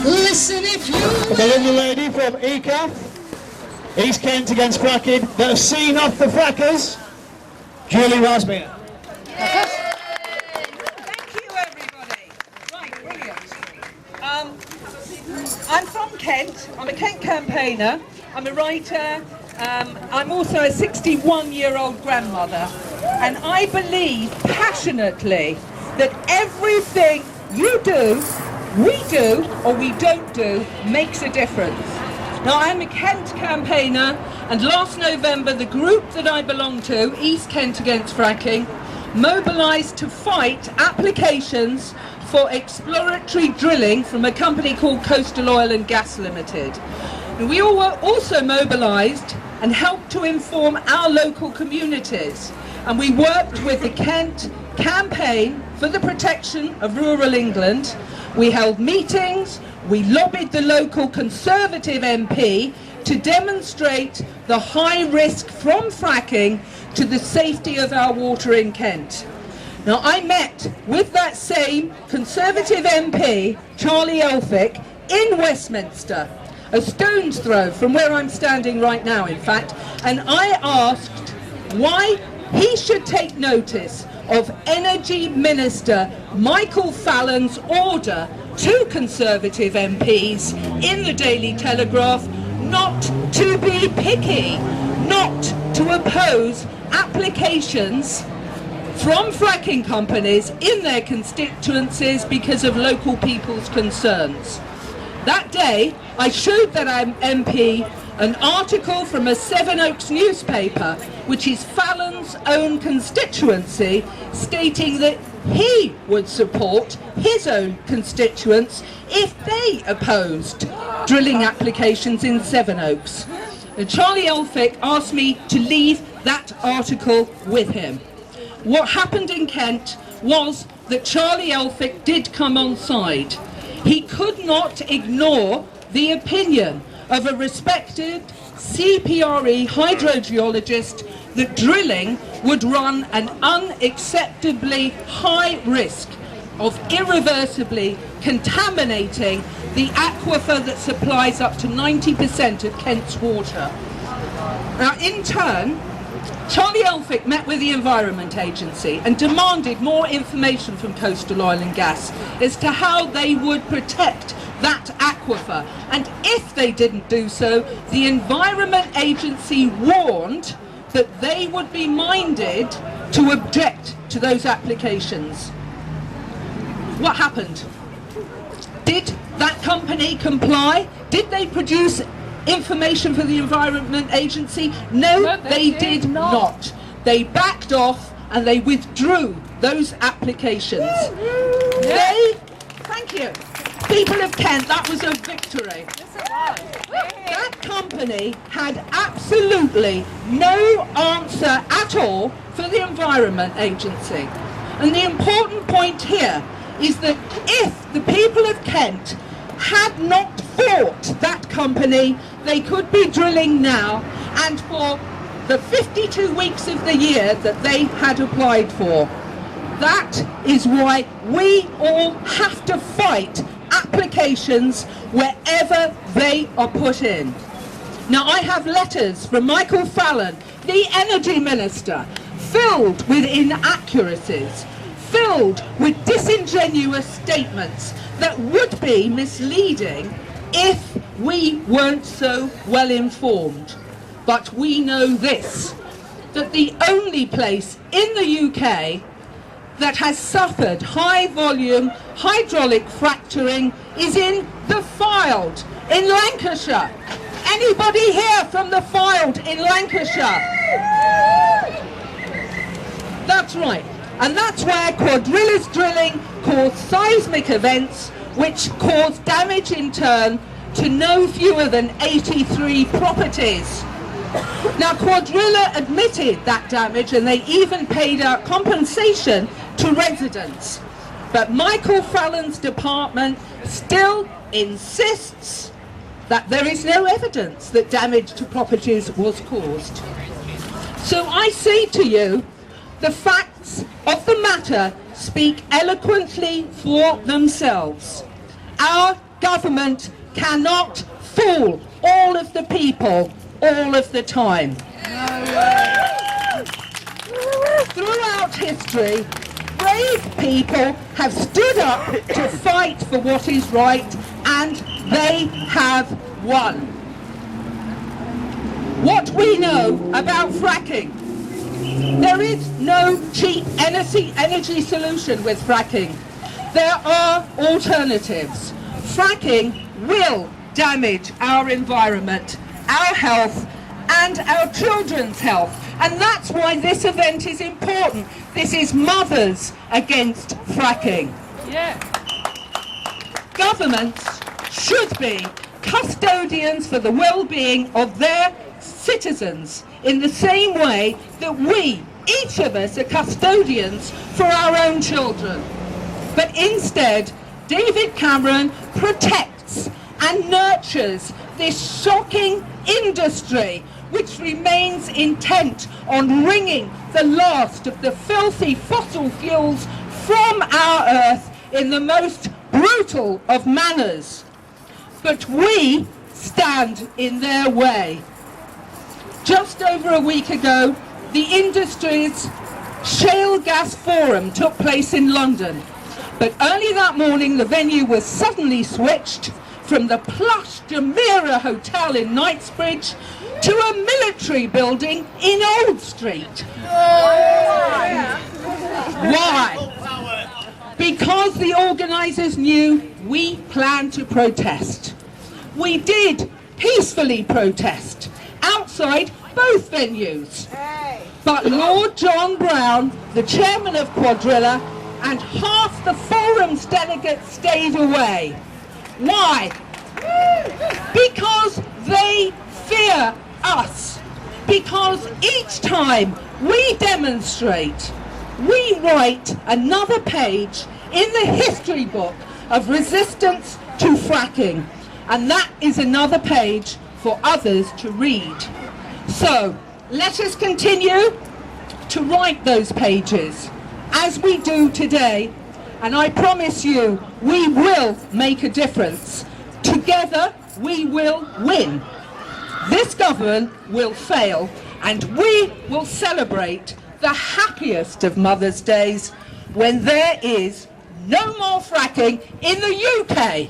Listen if you... The lovely lady from ECAF, East Kent Against Fracking, that has seen off the frackers, Julie Wassmer. Thank you, everybody. Right, brilliant. I'm from Kent. I'm a Kent campaigner. I'm a writer. I'm also a 61-year-old grandmother. And I believe passionately that everything you do, we do, or we don't do, makes a difference. Now, I'm a Kent campaigner, and last November, the group that I belong to, East Kent Against Fracking, mobilised to fight applications for exploratory drilling from a company called Coastal Oil and Gas Limited. And we all were also mobilised and helped to inform our local communities. And we worked with the Kent Campaign for the Protection of Rural England. We held meetings, we lobbied the local Conservative MP to demonstrate the high risk from fracking to the safety of our water in Kent. Now, I met with that same Conservative MP, Charlie Elphick, in Westminster, a stone's throw from where I'm standing right now, in fact, and I asked why he should take notice of Energy Minister Michael Fallon's order to Conservative MPs in the Daily Telegraph not to be picky, not to oppose applications from fracking companies in their constituencies because of local people's concerns. That day, I showed that MP an article from a Sevenoaks newspaper, which is Fallon's own constituency, stating that he would support his own constituents if they opposed drilling applications in Sevenoaks. And Charlie Elphick asked me to leave that article with him. What happened in Kent was that Charlie Elphick did come on side. He could not ignore the opinion of a respected CPRE hydrogeologist that drilling would run an unacceptably high risk of irreversibly contaminating the aquifer that supplies up to 90% of Kent's water. Now, in turn, Charlie Elphick met with the Environment Agency and demanded more information from Coastal Oil and Gas as to how they would protect that aquifer. And if they didn't do so, the Environment Agency warned that they would be minded to object to those applications. What happened? Did that company comply? Did they produce information for the Environment Agency? No, they did not. They backed off and they withdrew those applications. Thank you. People of Kent, that was a victory. That company had absolutely no answer at all for the Environment Agency. And the important point here is that if the people of Kent had not fought that company, they could be drilling now and for the 52 weeks of the year that they had applied for. That is why we all have to fight applications wherever they are put in. Now, I have letters from Michael Fallon, the Energy Minister, filled with inaccuracies, filled with disingenuous statements that would be misleading if we weren't so well informed. But we know this, that the only place in the UK that has suffered high volume hydraulic fracturing is in the Fylde in Lancashire. Anybody here from the Fylde in Lancashire? That's right. And that's where quadrillas drilling caused seismic events which caused damage in turn to no fewer than 83 properties. Now, Quadrilla admitted that damage and they even paid out compensation to residents. But Michael Fallon's department still insists that there is no evidence that damage to properties was caused. So I say to you, the facts of the matter speak eloquently for themselves. Our government cannot fool all of the people all of the time. Throughout history, brave people have stood up to fight for what is right, and they have won. What we know about fracking: there is no cheap energy solution with fracking. There are alternatives. Fracking will damage our environment, our health, and our children's health. And that's why this event is important. This is Mothers Against Fracking. Yeah. Governments should be custodians for the well-being of their citizens in the same way that we, each of us, are custodians for our own children. But instead, David Cameron protects and nurtures this shocking industry which remains intent on wringing the last of the filthy fossil fuels from our earth in the most brutal of manners. But we stand in their way. Just over a week ago, the industry's Shale Gas Forum took place in London. But early that morning, the venue was suddenly switched from the plush Jumeirah Hotel in Knightsbridge to a military building in Old Street. Why? Because the organisers knew we planned to protest. We did peacefully protest outside both venues. But Lord John Brown, the chairman of Quadrilla, and half the forum's delegates stayed away. Why? Because they fear us. Because each time we demonstrate, we write another page in the history book of resistance to fracking. And that is another page for others to read. So let us continue to write those pages as we do today, and I promise you we will make a difference. Together we will win. This government will fail, and we will celebrate the happiest of Mother's Days when there is no more fracking in the UK.